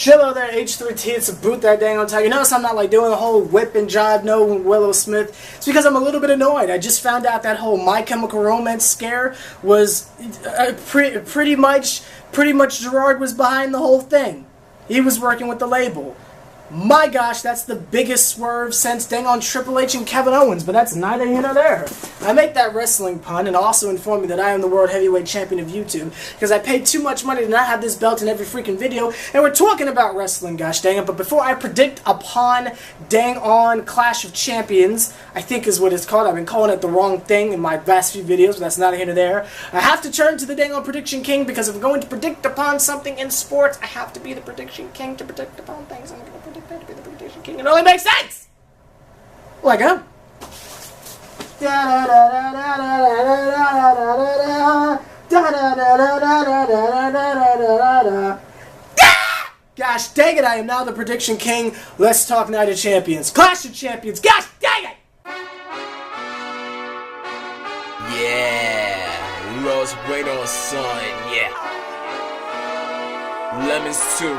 Hello there, H+III+T, it's a boot that dang on time. You notice I'm not like doing the whole whip and jive, no Willow Smith. It's because I'm a little bit annoyed. I just found out that whole My Chemical Romance scare was pretty much Gerard was behind the whole thing. He was working with the label. My gosh, that's the biggest swerve since dang on Triple H and Kevin Owens, but that's neither here nor there. I make that wrestling pun and also inform you that I am the World Heavyweight Champion of YouTube because I paid too much money to not have this belt in every freaking video, and we're talking about wrestling, gosh dang it. But before I predict upon dang on Clash of Champions, I think is what it's called. I've been calling it the wrong thing in my last few videos, but that's neither here nor there. I have to turn to the dang on Prediction King because if I'm going to predict upon something in sports, I have to be the Prediction King to predict upon things. I'm going to predict that to be the Prediction King. It only makes sense! Like him. Gosh dang it, I am now the Prediction King. Let's talk Night of Champions. Clash of Champions. Gosh dang it! Yeah, Los Buenos son, yeah. Lemons too.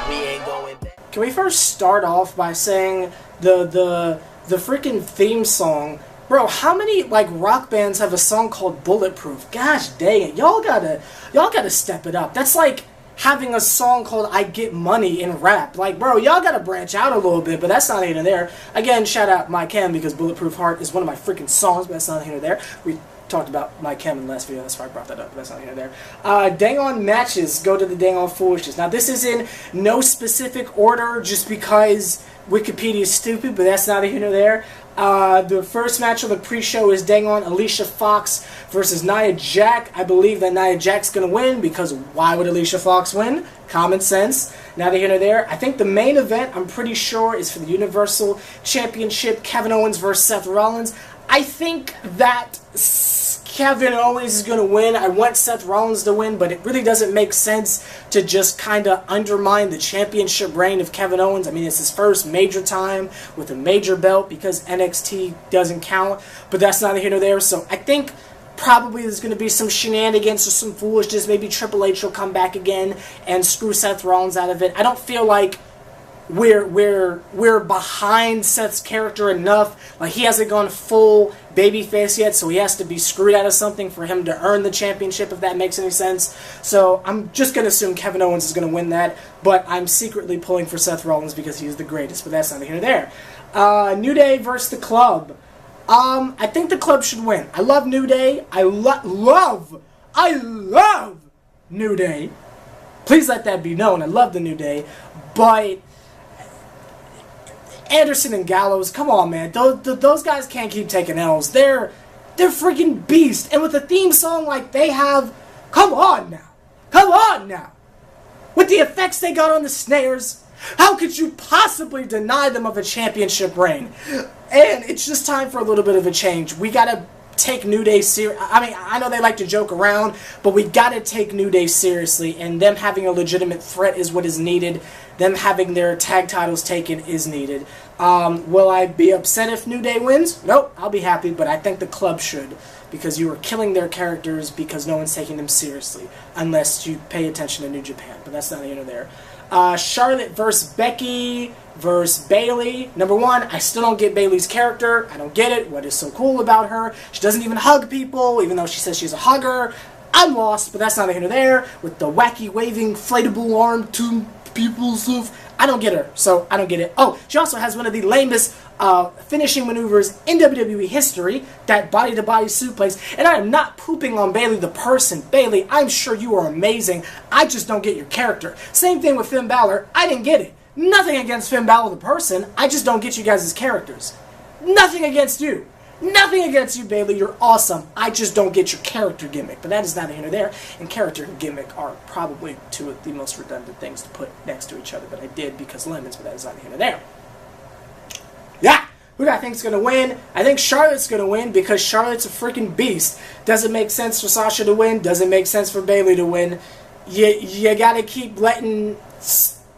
We ain't going back. Can we first start off by saying the freaking theme song? Bro, how many like rock bands have a song called Bulletproof? Gosh dang it. Y'all gotta step it up. That's like having a song called I Get Money in rap. Like, bro, y'all gotta branch out a little bit, but that's not here and there. Again, shout out My Chem because Bulletproof Heart is one of my freaking songs, but that's not here and there. We talked about My Chem in the last video, that's why I brought that up, but that's not here and there. Dang on matches go to the dang on foolishness. Now, this is in no specific order just because Wikipedia is stupid, but that's not here nor there. The first match of the pre-show is dang on Alicia Fox versus Nia Jax. I believe that Nia Jax is going to win because why would Alicia Fox win? Common sense. Neither here nor there. I think the main event, I'm pretty sure, is for the Universal Championship, Kevin Owens versus Seth Rollins. I think that Kevin Owens is going to win. I want Seth Rollins to win, but it really doesn't make sense to just kind of undermine the championship reign of Kevin Owens. I mean, it's his first major time with a major belt because NXT doesn't count, but that's neither here nor there. So I think probably there's going to be some shenanigans or some foolishness. Maybe Triple H will come back again and screw Seth Rollins out of it. I don't feel like we're behind Seth's character enough. Like, he hasn't gone full babyface yet, so he has to be screwed out of something for him to earn the championship, if that makes any sense. So I'm just going to assume Kevin Owens is going to win that, but I'm secretly pulling for Seth Rollins because he's the greatest, but that's neither here nor there. New Day versus the Club. I think the Club should win. I love New Day. I love New Day. Please let that be known. I love the New Day, but Anderson and Gallows, come on, man. Those guys can't keep taking L's. They're freaking beasts. And with a theme song like they have, come on now. Come on now. With the effects they got on the snares, how could you possibly deny them of a championship reign? And it's just time for a little bit of a change. We gotta take New Day serious. I mean, I know they like to joke around, but we gotta take New Day seriously, and them having a legitimate threat is what is needed. Them having their tag titles taken is needed. Will I be upset if New Day wins? Nope, I'll be happy, but I think the Club should, because you are killing their characters because no one's taking them seriously, unless you pay attention to New Japan, but that's not here nor there. Charlotte versus Becky versus Bayley. Number one, I still don't get Bayley's character. I don't get it. What is so cool about her? She doesn't even hug people, even though she says she's a hugger. I'm lost, but that's not here nor there. With the wacky waving inflatable arm to people stuff. I don't get her, so I don't get it. Oh, she also has one of the lamest finishing maneuvers in WWE history, that body-to-body suplex, and I am not pooping on Bayley the person. Bayley, I'm sure you are amazing. I just don't get your character. Same thing with Finn Balor. I didn't get it. Nothing against Finn Balor the person. I just don't get you guys' characters. Nothing against you. Nothing against you, Bayley. You're awesome. I just don't get your character gimmick. But that is neither here nor there. And character and gimmick are probably two of the most redundant things to put next to each other. But I did because lemons, but that is neither here nor there. Yeah! Who do I think is going to win? I think Charlotte's going to win because Charlotte's a freaking beast. Doesn't make sense for Sasha to win. Doesn't make sense for Bayley to win. You got to keep letting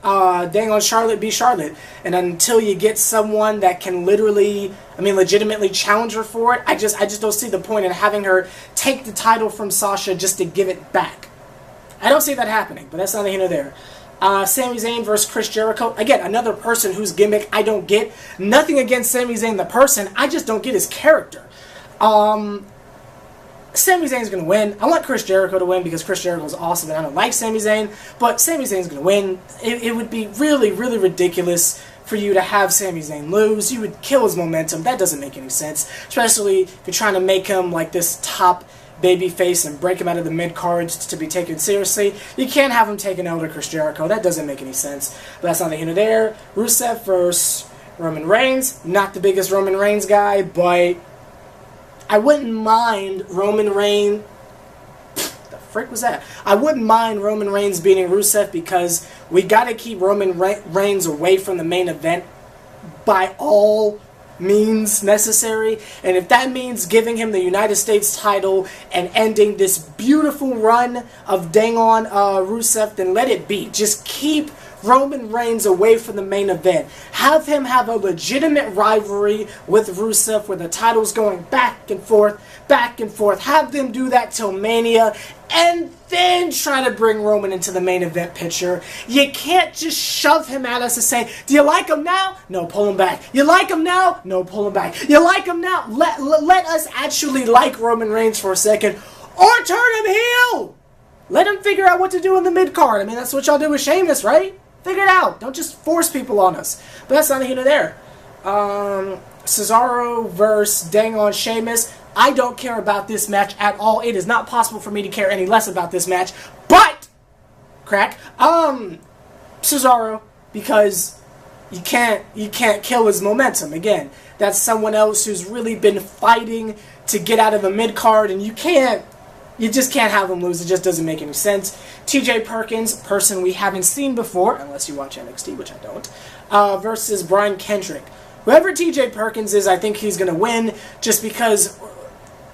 dang on Charlotte be Charlotte. And until you get someone that can literally, legitimately challenge her for it, I just don't see the point in having her take the title from Sasha just to give it back. I don't see that happening, but that's neither here nor there. Sami Zayn versus Chris Jericho. Again, another person whose gimmick I don't get. Nothing against Sami Zayn the person. I just don't get his character. Sami Zayn's going to win. I want Chris Jericho to win because Chris Jericho is awesome and I don't like Sami Zayn. But Sami Zayn's going to win. It would be really, really ridiculous for you to have Sami Zayn lose. You would kill his momentum. That doesn't make any sense. Especially if you're trying to make him like this top babyface and break him out of the mid-cards to be taken seriously. You can't have him take an elder Chris Jericho. That doesn't make any sense. But that's neither here nor there. Rusev versus Roman Reigns. Not the biggest Roman Reigns guy, but I wouldn't mind Roman Reigns. The frick was that? I wouldn't mind Roman Reigns beating Rusev because we got to keep Roman Reigns away from the main event by all means necessary, and if that means giving him the United States title and ending this beautiful run of dang on Rusev, then let it be. Just keep Roman Reigns away from the main event. Have him have a legitimate rivalry with Rusev where the title's going back and forth, back and forth. Have them do that till Mania, and then try to bring Roman into the main event picture. You can't just shove him at us and say, do you like him now? No, pull him back. You like him now? No, pull him back. You like him now? Let us actually like Roman Reigns for a second, or turn him heel. Let him figure out what to do in the mid-card. I mean, that's what y'all do with Sheamus, right? Figure it out. Don't just force people on us. But that's neither here nor there. Cesaro versus dang on Sheamus. I don't care about this match at all. It is not possible for me to care any less about this match. But Cesaro, because you can't kill his momentum. Again, that's someone else who's really been fighting to get out of the mid card, and you just can't have him lose. It just doesn't make any sense. TJ Perkins, person we haven't seen before, unless you watch NXT, which I don't, versus Brian Kendrick. Whoever TJ Perkins is, I think he's going to win just because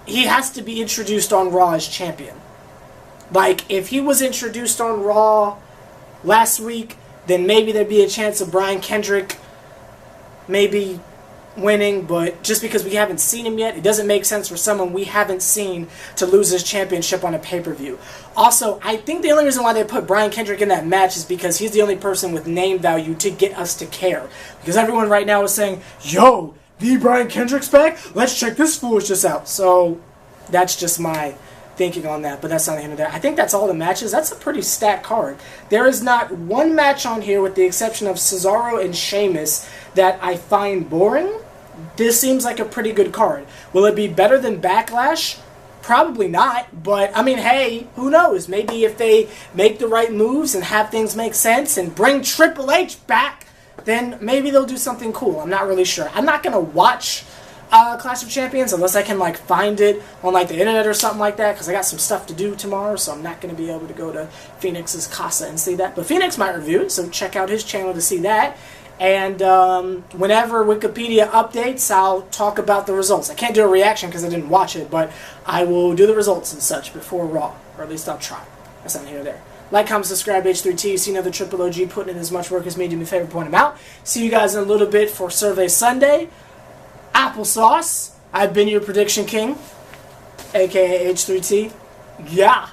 he has to be introduced on Raw as champion. Like, if he was introduced on Raw last week, then maybe there'd be a chance of Brian Kendrick maybe winning, but just because we haven't seen him yet, it doesn't make sense for someone we haven't seen to lose his championship on a pay-per-view. Also, I think the only reason why they put Brian Kendrick in that match is because he's the only person with name value to get us to care. Because everyone right now is saying, yo, the Brian Kendrick's back? Let's check this foolishness out. So, that's just my thinking on that, but that's not the end of that. I think that's all the matches. That's a pretty stacked card. There is not one match on here, with the exception of Cesaro and Sheamus, that I find boring. This seems like a pretty good card. Will it be better than Backlash? Probably not, but I mean, hey, who knows? Maybe if they make the right moves and have things make sense and bring Triple H back, then maybe they'll do something cool. I'm not really sure. I'm not going to watch Clash of Champions unless I can like find it on like the internet or something like that, because I got some stuff to do tomorrow, so I'm not going to be able to go to Phoenix's casa and see that. But Phoenix might review it, so check out his channel to see that. And whenever Wikipedia updates, I'll talk about the results. I can't do a reaction because I didn't watch it, but I will do the results and such before Raw, or at least I'll try. That's not here or there. Like, comment, subscribe, H+III+T. See another Triple OG putting in as much work as me. Do me a favor, point them out. See you guys in a little bit for Survey Sunday. Applesauce. I've been your Prediction King, a.k.a. H+III+T. Yeah.